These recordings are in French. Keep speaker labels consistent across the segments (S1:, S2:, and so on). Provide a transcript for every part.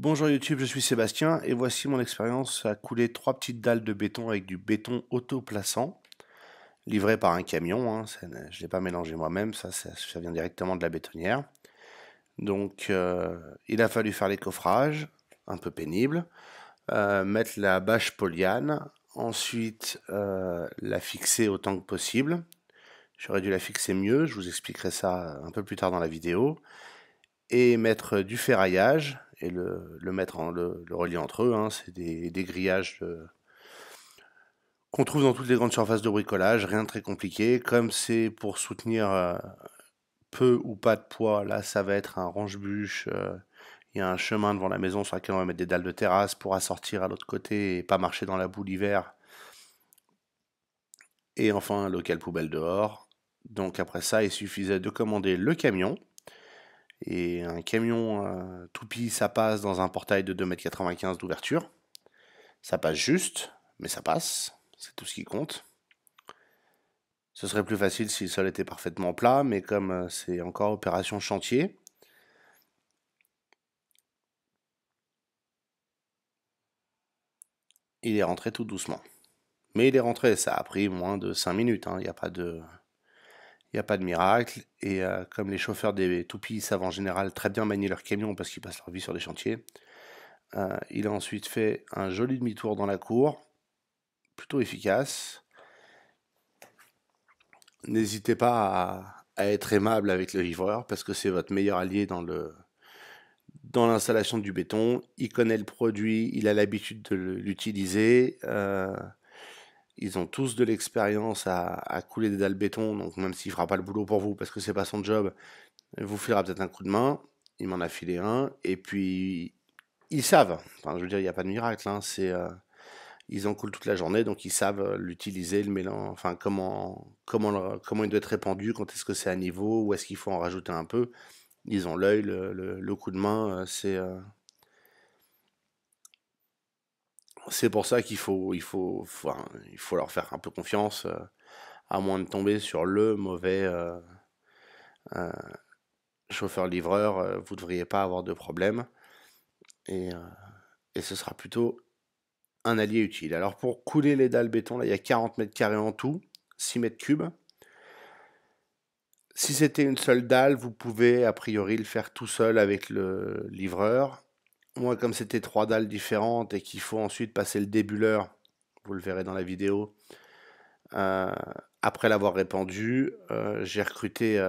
S1: Bonjour YouTube, je suis Sébastien et voici mon expérience à couler 3 petites dalles de béton avec du béton autoplaçant, livré par un camion, hein, je ne l'ai pas mélangé moi-même, ça vient directement de la bétonnière. Donc il a fallu faire les coffrages, un peu pénible, mettre la bâche polyane, ensuite la fixer autant que possible. J'aurais dû la fixer mieux, je vous expliquerai ça un peu plus tard dans la vidéo. Et mettre du ferraillage et le mettre le relier entre eux, hein. C'est des grillages qu'on trouve dans toutes les grandes surfaces de bricolage, rien de très compliqué. Comme c'est pour soutenir peu ou pas de poids, là ça va être un range-bûche. Il y a un chemin devant la maison sur lequel on va mettre des dalles de terrasse pour assortir à l'autre côté et pas marcher dans la boue l'hiver. Et enfin un local poubelle dehors. Donc après ça, il suffisait de commander le camion. Et un camion toupie, ça passe dans un portail de 2,95 m d'ouverture. Ça passe juste, mais ça passe. C'est tout ce qui compte. Ce serait plus facile si le sol était parfaitement plat, mais comme c'est encore opération chantier, il est rentré tout doucement. Mais il est rentré, ça a pris moins de 5 minutes, hein. Il n'y a pas de... Il n'y a pas de miracle, et comme les chauffeurs des toupies savent en général très bien manier leur camion parce qu'ils passent leur vie sur les chantiers, il a ensuite fait un joli demi-tour dans la cour, plutôt efficace. N'hésitez pas à être aimable avec le livreur parce que c'est votre meilleur allié dans l'installation du béton. Il connaît le produit, il a l'habitude de l'utiliser. Ils ont tous de l'expérience à couler des dalles béton, donc même s'il fera pas le boulot pour vous parce que c'est pas son job, il vous filera peut-être un coup de main. Il m'en a filé un, et puis ils savent. Enfin, je veux dire, il n'y a pas de miracle, hein. Ils en coulent toute la journée, donc ils savent l'utiliser, le mélange, enfin comment il doit être répandu, quand est-ce que c'est à niveau, où est-ce qu'il faut en rajouter un peu. Ils ont l'œil, le coup de main, c'est pour ça il faut leur faire un peu confiance, à moins de tomber sur le mauvais euh, chauffeur-livreur. Vous ne devriez pas avoir de problème, et, euh, et ce sera plutôt un allié utile. Alors pour couler les dalles béton, là il y a 40 mètres carrés en tout, 6 mètres cubes. Si c'était une seule dalle, vous pouvez a priori le faire tout seul avec le livreur. Moi, comme c'était 3 dalles différentes et qu'il faut ensuite passer le débuleur, vous le verrez dans la vidéo, euh, après l'avoir répandu, j'ai recruté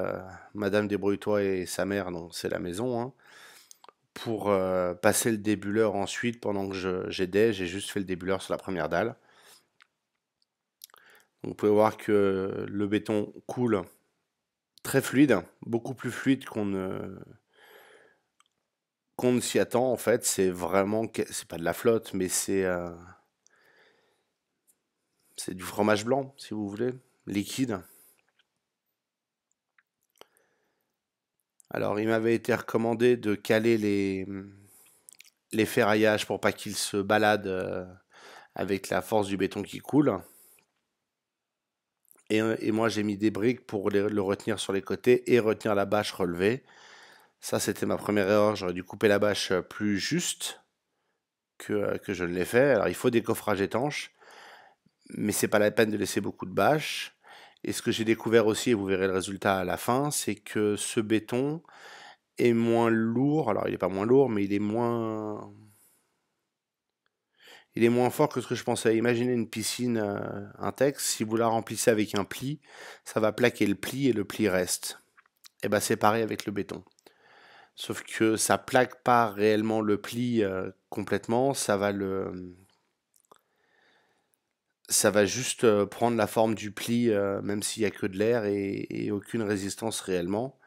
S1: Madame Débrouille-toi et sa mère, donc c'est la maison, hein, pour passer le débuleur ensuite pendant que j'aidais. J'ai juste fait le débuleur sur la première dalle. Donc, vous pouvez voir que le béton coule très fluide, beaucoup plus fluide qu'on ne s'y attend. En fait, c'est pas de la flotte, mais c'est du fromage blanc, si vous voulez, liquide. Alors, il m'avait été recommandé de caler les ferraillages pour pas qu'ils se baladent avec la force du béton qui coule. Et moi, j'ai mis des briques pour le retenir sur les côtés et retenir la bâche relevée. Ça, c'était ma première erreur. J'aurais dû couper la bâche plus juste que je ne l'ai fait. Alors, il faut des coffrages étanches, mais c'est pas la peine de laisser beaucoup de bâches. Et ce que j'ai découvert aussi, et vous verrez le résultat à la fin, c'est que ce béton est moins lourd. Alors, il n'est pas moins lourd, mais il est moins fort que ce que je pensais. Imaginez une piscine Intex, si vous la remplissez avec un pli, ça va plaquer le pli et le pli reste. Et ben c'est pareil avec le béton. Sauf que ça plaque pas réellement le pli complètement, ça va juste prendre la forme du pli, même s'il y a que de l'air et aucune résistance réellement.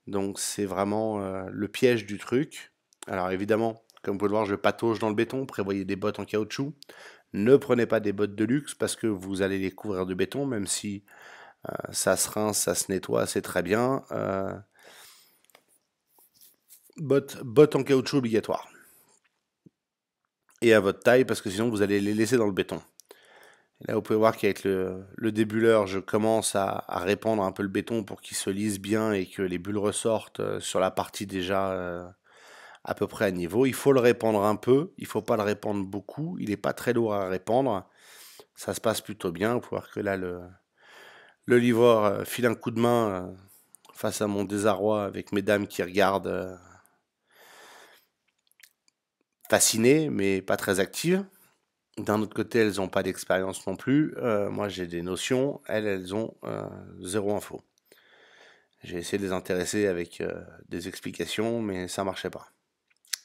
S1: Donc c'est vraiment le piège du truc. Alors évidemment, comme vous pouvez le voir, je patauge dans le béton. Prévoyez des bottes en caoutchouc. Ne prenez pas des bottes de luxe parce que vous allez les couvrir de béton, même si ça se rince, ça se nettoie, c'est très bien. Bottes en caoutchouc obligatoire. Et à votre taille, parce que sinon vous allez les laisser dans le béton. Là, vous pouvez voir qu'avec le débuleur, je commence à répandre un peu le béton pour qu'il se lisse bien et que les bulles ressortent sur la partie déjà à peu près à niveau. Il faut le répandre un peu, il faut pas le répandre beaucoup, il n'est pas très lourd à répandre. Ça se passe plutôt bien. Vous pouvez voir que là, le livreur file un coup de main face à mon désarroi avec mes dames qui regardent fascinées, mais pas très actives. D'un autre côté, elles n'ont pas d'expérience non plus. Moi, j'ai des notions. Elles ont zéro info. J'ai essayé de les intéresser avec des explications, mais ça marchait pas.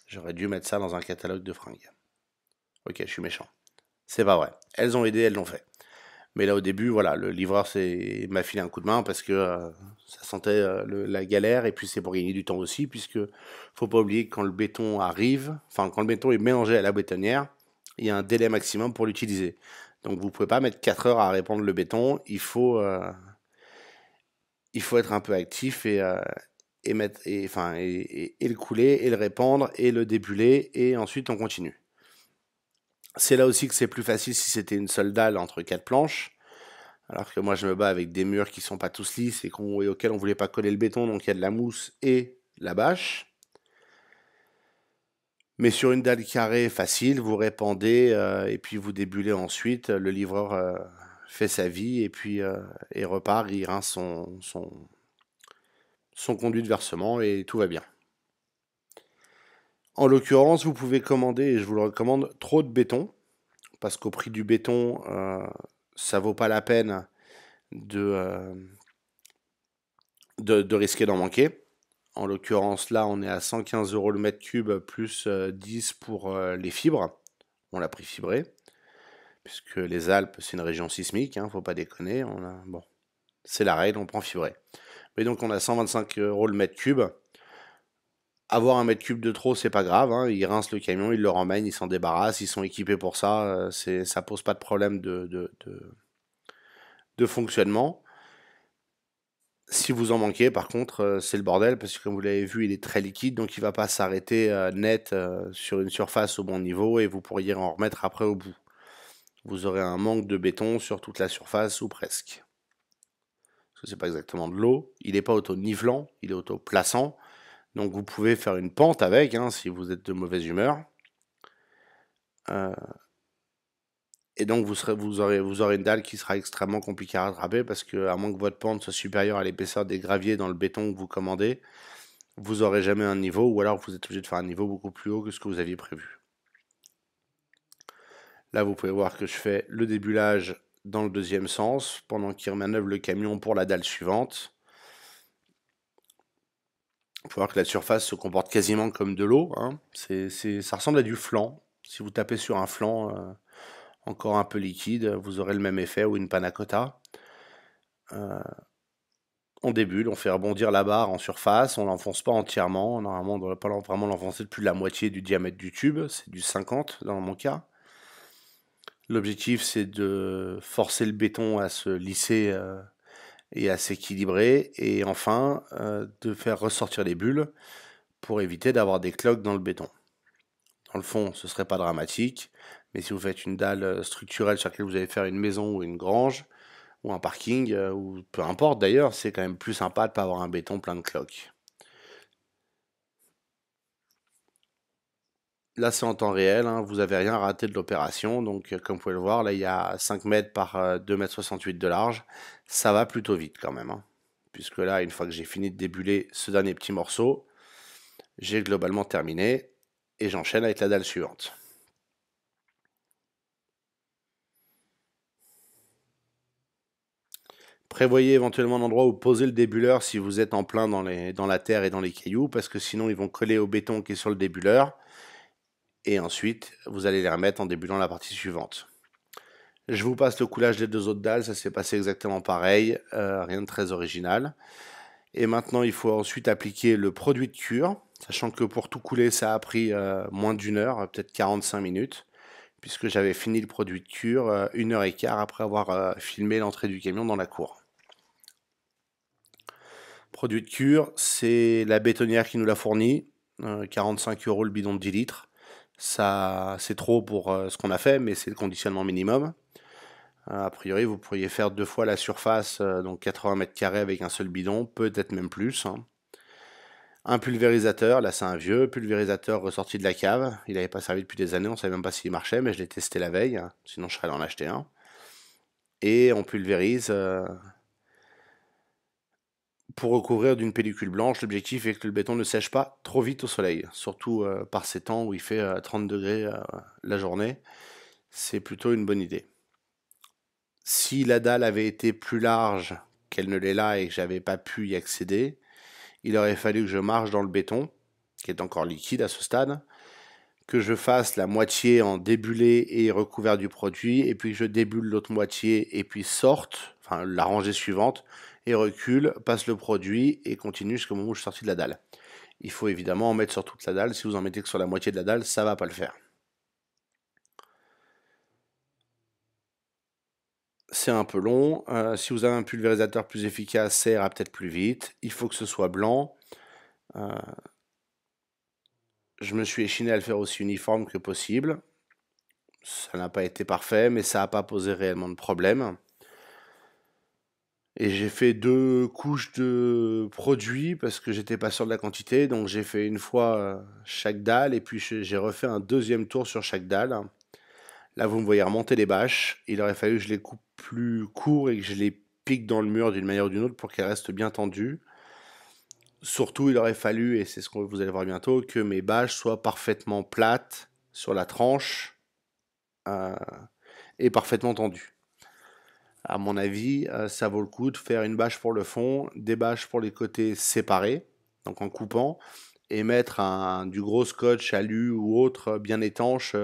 S1: J'aurais dû mettre ça dans un catalogue de fringues. Ok, je suis méchant. C'est pas vrai. Elles ont aidé, elles l'ont fait. Mais là, au début, voilà, le livreur m'a filé un coup de main parce que ça sentait la galère et puis c'est pour gagner du temps aussi, puisque faut pas oublier que quand le béton arrive, enfin, quand le béton est mélangé à la bétonnière, il y a un délai maximum pour l'utiliser. Donc, vous pouvez pas mettre 4 heures à répandre le béton. Il faut être un peu actif et mettre, enfin, et le couler et le répandre et le débuler et ensuite on continue. C'est là aussi que c'est plus facile si c'était une seule dalle entre 4 planches. Alors que moi je me bats avec des murs qui sont pas tous lisses et auxquels on voulait pas coller le béton, donc il y a de la mousse et la bâche. Mais sur une dalle carrée facile, vous répandez et puis vous débulez ensuite. Le livreur fait sa vie et puis et repart, il rince son conduit de versement et tout va bien. En l'occurrence, vous pouvez commander, et je vous le recommande, trop de béton, parce qu'au prix du béton, ça vaut pas la peine de, de risquer d'en manquer. En l'occurrence, là, on est à 115 euros le mètre cube, plus 10 pour les fibres. On l'a pris fibré, puisque les Alpes, c'est une région sismique, hein, faut pas déconner. Bon, c'est la règle, on prend fibré. Mais donc, on a 125 euros le mètre cube. Avoir un mètre cube de trop, c'est pas grave, hein. Ils rincent le camion, ils le ramènent, ils s'en débarrassent, ils sont équipés pour ça. Ça pose pas de problème de fonctionnement. Si vous en manquez, par contre, c'est le bordel parce que comme vous l'avez vu, il est très liquide, donc il va pas s'arrêter net sur une surface au bon niveau et vous pourriez en remettre après au bout. Vous aurez un manque de béton sur toute la surface ou presque. Parce que c'est pas exactement de l'eau, il n'est pas auto-nivelant, il est auto-plaçant. Donc vous pouvez faire une pente avec hein, si vous êtes de mauvaise humeur. Euh, et donc vous aurez une dalle qui sera extrêmement compliquée à rattraper parce que à moins que votre pente soit supérieure à l'épaisseur des graviers dans le béton que vous commandez, vous aurez jamais un niveau ou alors vous êtes obligé de faire un niveau beaucoup plus haut que ce que vous aviez prévu. Là vous pouvez voir que je fais le débulage dans le deuxième sens pendant qu'il manœuvre le camion pour la dalle suivante. Vous pouvez voir que la surface se comporte quasiment comme de l'eau. Hein. Ça ressemble à du flan. Si vous tapez sur un flan encore un peu liquide, vous aurez le même effet ou une panna cotta. On débule, on fait rebondir la barre en surface, on l'enfonce pas entièrement. Normalement, on ne doit pas vraiment l'enfoncer de plus de la moitié du diamètre du tube, c'est du 50 dans mon cas. L'objectif, c'est de forcer le béton à se lisser et à s'équilibrer, et enfin, de faire ressortir les bulles pour éviter d'avoir des cloques dans le béton. Dans le fond, ce serait pas dramatique, mais si vous faites une dalle structurelle sur laquelle vous allez faire une maison ou une grange, ou un parking, ou peu importe d'ailleurs, c'est quand même plus sympa de ne pas avoir un béton plein de cloques. Là, c'est en temps réel, hein, vous n'avez rien raté de l'opération, donc comme vous pouvez le voir, là il y a 5 mètres par 2,68 m de large, ça va plutôt vite quand même, hein, puisque là, une fois que j'ai fini de débuler ce dernier petit morceau, j'ai globalement terminé, et j'enchaîne avec la dalle suivante. Prévoyez éventuellement un endroit où poser le débuleur si vous êtes en plein dans la terre et dans les cailloux, parce que sinon ils vont coller au béton qui est sur le débuleur, et ensuite vous allez les remettre en débulant la partie suivante. Je vous passe le coulage des deux autres dalles, ça s'est passé exactement pareil, rien de très original. Et maintenant il faut ensuite appliquer le produit de cure, sachant que pour tout couler ça a pris moins d'une heure, peut-être 45 minutes, puisque j'avais fini le produit de cure 1 h 15 après avoir filmé l'entrée du camion dans la cour. Produit de cure, c'est la bétonnière qui nous l'a fourni, 45 € le bidon de 10 litres. Ça, c'est trop pour ce qu'on a fait, mais c'est le conditionnement minimum. A priori, vous pourriez faire 2 fois la surface, donc 80 mètres carrés avec un seul bidon, peut-être même plus. Hein. Un pulvérisateur, là c'est un vieux pulvérisateur ressorti de la cave. Il n'avait pas servi depuis des années, on ne savait même pas s'il marchait, mais je l'ai testé la veille, sinon je serais allé en acheter un. Et on pulvérise pour recouvrir d'une pellicule blanche. L'objectif est que le béton ne sèche pas trop vite au soleil, surtout par ces temps où il fait 30 degrés la journée. C'est plutôt une bonne idée. Si la dalle avait été plus large qu'elle ne l'est là et que j'avais pas pu y accéder, il aurait fallu que je marche dans le béton, qui est encore liquide à ce stade, que je fasse la moitié en débulé et recouvert du produit, et puis que je débule l'autre moitié et puis sorte, enfin la rangée suivante, et recule, passe le produit et continue jusqu'au moment où je suis sorti de la dalle. Il faut évidemment en mettre sur toute la dalle. Si vous en mettez que sur la moitié de la dalle, ça va pas le faire. C'est un peu long. Si vous avez un pulvérisateur plus efficace, ça ira peut-être plus vite. Il faut que ce soit blanc. Euh, je me suis échiné à le faire aussi uniforme que possible. Ça n'a pas été parfait, mais ça n'a pas posé réellement de problème. Et j'ai fait 2 couches de produits parce que j'étais pas sûr de la quantité. Donc j'ai fait une fois chaque dalle et puis j'ai refait un deuxième tour sur chaque dalle. Là, vous me voyez remonter les bâches. Il aurait fallu que je les coupe plus court et que je les pique dans le mur d'une manière ou d'une autre pour qu'elles restent bien tendues. Surtout, il aurait fallu, et c'est ce que vous allez voir bientôt, que mes bâches soient parfaitement plates sur la tranche euh, et parfaitement tendues. À mon avis, ça vaut le coup de faire une bâche pour le fond, des bâches pour les côtés séparés, donc en coupant, et mettre du gros scotch alu ou autre bien étanche,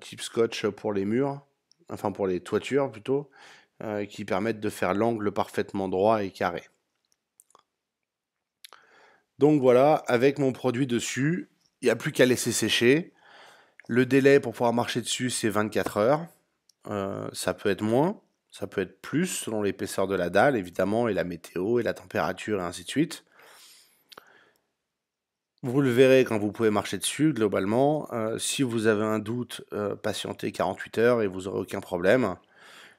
S1: type scotch pour les murs, enfin pour les toitures plutôt, qui permettent de faire l'angle parfaitement droit et carré. Donc voilà, avec mon produit dessus, il n'y a plus qu'à laisser sécher. Le délai pour pouvoir marcher dessus, c'est 24 heures. Ça peut être moins, ça peut être plus selon l'épaisseur de la dalle, évidemment, et la météo, et la température, et ainsi de suite. Vous le verrez quand vous pouvez marcher dessus, globalement. Si vous avez un doute, patientez 48 heures et vous n'aurez aucun problème.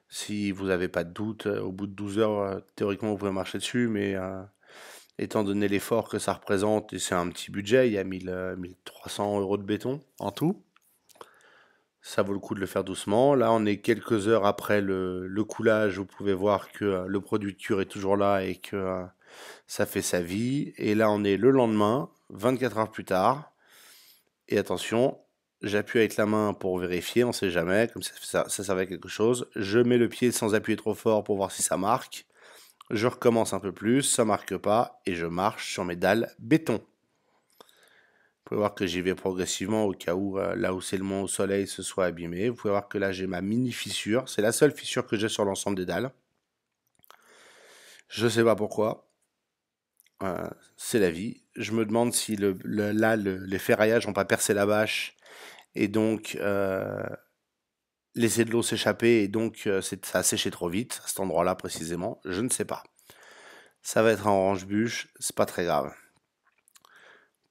S1: Si vous n'avez pas de doute, au bout de 12 heures, théoriquement, vous pouvez marcher dessus, mais étant donné l'effort que ça représente, et c'est un petit budget, il y a 1300 euros de béton en tout. Ça vaut le coup de le faire doucement. Là, on est quelques heures après le coulage. Vous pouvez voir que le produit de cure est toujours là et que ça fait sa vie. Et là, on est le lendemain, 24 heures plus tard. Et attention, j'appuie avec la main pour vérifier, on sait jamais, comme ça servait à quelque chose. Je mets le pied sans appuyer trop fort pour voir si ça marque. Je recommence un peu plus, ça marque pas, et je marche sur mes dalles béton. Vous pouvez voir que j'y vais progressivement au cas où là où c'est le moins au soleil se soit abîmé. Vous pouvez voir que là j'ai ma mini fissure. C'est la seule fissure que j'ai sur l'ensemble des dalles. Je sais pas pourquoi. C'est la vie. Je me demande si les ferraillages n'ont pas percé la bâche et donc laissé de l'eau s'échapper et donc ça a séché trop vite à cet endroit-là précisément. Je ne sais pas. Ça va être un orange-bûche, c'est pas très grave.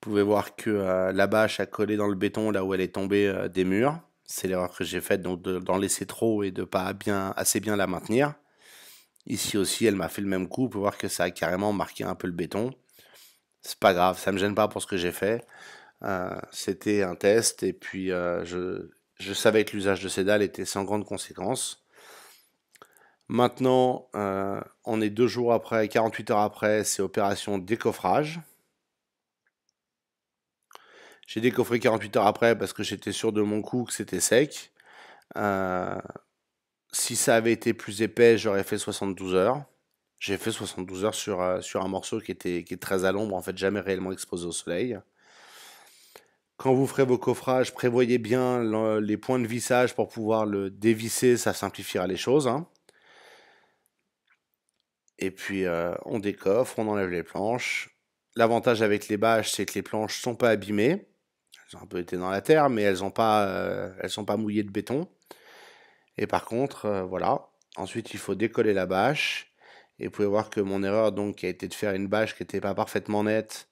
S1: Vous pouvez voir que la bâche a collé dans le béton là où elle est tombée des murs. C'est l'erreur que j'ai faite donc d'en laisser trop et de pas assez bien la maintenir. Ici aussi, elle m'a fait le même coup. Vous pouvez voir que ça a carrément marqué un peu le béton. C'est pas grave, ça me gêne pas pour ce que j'ai fait. C'était un test et puis je savais que l'usage de ces dalles était sans grande conséquence. Maintenant, on est 2 jours après, 48 heures après, c'est opération décoffrage. J'ai décoffré 48 heures après parce que j'étais sûr de mon coup que c'était sec. Si ça avait été plus épais, j'aurais fait 72 heures. J'ai fait 72 heures sur un morceau qui est très à l'ombre, en fait jamais réellement exposé au soleil. Quand vous ferez vos coffrages, prévoyez bien les points de vissage pour pouvoir le dévisser, ça simplifiera les choses, hein. Et puis on décoffre, on enlève les planches. L'avantage avec les bâches, c'est que les planches sont pas abîmées. Elles ont un peu été dans la terre, mais elles sont pas mouillées de béton. Et par contre, voilà. Ensuite, il faut décoller la bâche. Et vous pouvez voir que mon erreur, donc, qui a été de faire une bâche qui n'était pas parfaitement nette,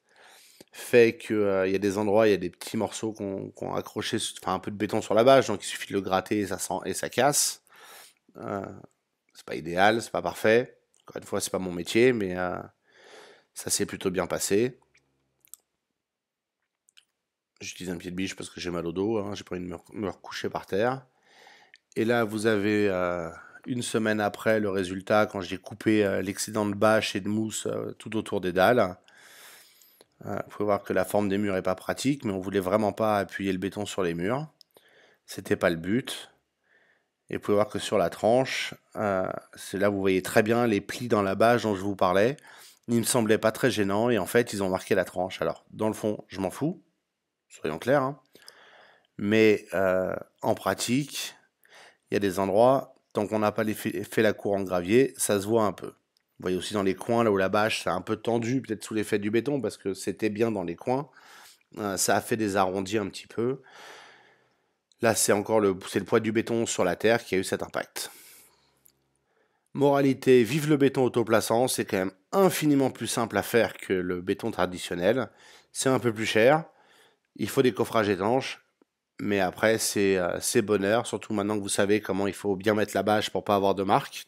S1: fait qu'il y a des endroits, il y a des petits morceaux qu'on accroché, enfin un peu de béton sur la bâche, donc il suffit de le gratter et ça casse. C'est pas idéal, c'est pas parfait. Encore une fois, c'est pas mon métier, mais ça s'est plutôt bien passé. J'utilise un pied de biche parce que j'ai mal au dos, hein, j'ai pas envie de me recoucher par terre. Et là, vous avez une semaine après le résultat quand j'ai coupé l'excédent de bâche et de mousse tout autour des dalles. Vous pouvez voir que la forme des murs est pas pratique, mais on voulait vraiment pas appuyer le béton sur les murs. C'était pas le but. Et vous pouvez voir que sur la tranche, c'est là où vous voyez très bien les plis dans la bâche dont je vous parlais. Ils me semblaient pas très gênants et en fait ils ont marqué la tranche. Alors dans le fond, je m'en fous, soyons clairs, hein. Mais en pratique, il y a des endroits, tant qu'on n'a pas fait la cour en gravier, ça se voit un peu. Vous voyez aussi dans les coins, là où la bâche c'est un peu tendu, peut-être sous l'effet du béton, parce que c'était bien dans les coins. Ça a fait des arrondis un petit peu. Là, c'est encore c'est le poids du béton sur la terre qui a eu cet impact. Moralité, vive le béton autoplaçant, c'est quand même infiniment plus simple à faire que le béton traditionnel. C'est un peu plus cher, il faut des coffrages étanches, mais après c'est bonheur, surtout maintenant que vous savez comment il faut bien mettre la bâche pour pas avoir de marque.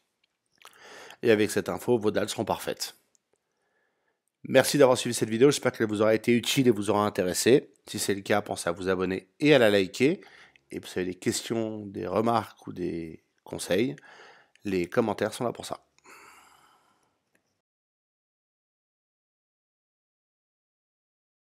S1: Et avec cette info, vos dalles seront parfaites. Merci d'avoir suivi cette vidéo, j'espère qu'elle vous aura été utile et vous aura intéressé. Si c'est le cas, pensez à vous abonner et à la liker. Et si vous avez des questions, des remarques ou des conseils, les commentaires sont là pour ça.